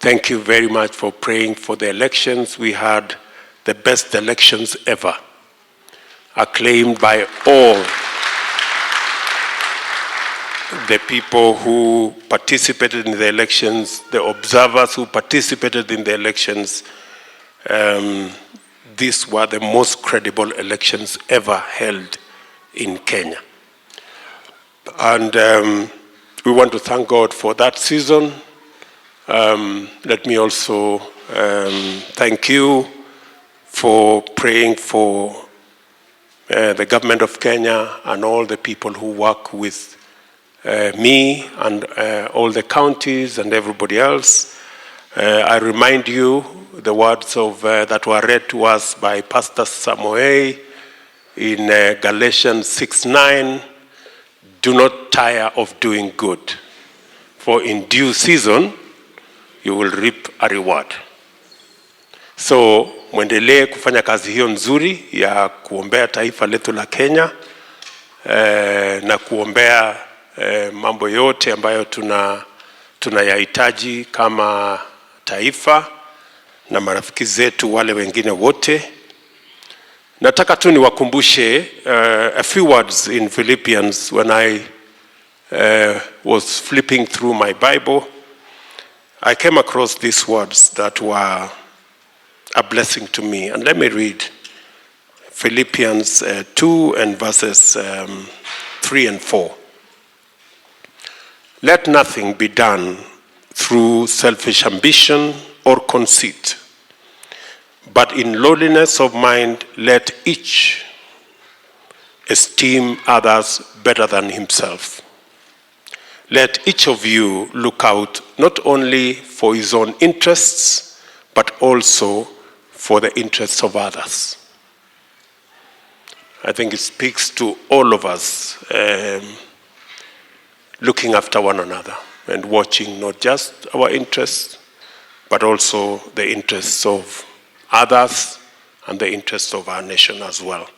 Thank you very much for praying for the elections. We had the best elections ever, acclaimed by all the people who participated in the elections, the observers who participated in the elections. These were the most credible elections ever held in Kenya. And we want to thank God for that season. Let me also thank you for praying for the government of Kenya and all the people who work with me and all the counties and everybody else. I remind you the words of that were read to us by Pastor Samuel in Galatians 6:9. Do not tire of doing good, for in due season you will reap a reward. So mwendelee kufanya kazi hiyo nzuri ya kuombea taifa letu la Kenya na kuombea mambo yote ambayo tunayahitaji kama taifa na marafiki zetu wale wengine wote. Nataka tu niwakumbushe a few words in Philippians. When I was flipping through my Bible, I came across these words that were a blessing to me. And let me read Philippians 2 and verses 3 and 4. Let nothing be done through selfish ambition or conceit, but in lowliness of mind, let each esteem others better than himself. Let each of you look out not only for his own interests, but also for the interests of others. I think it speaks to all of us, looking after one another and watching not just our interests, but also the interests of others and the interests of our nation as well.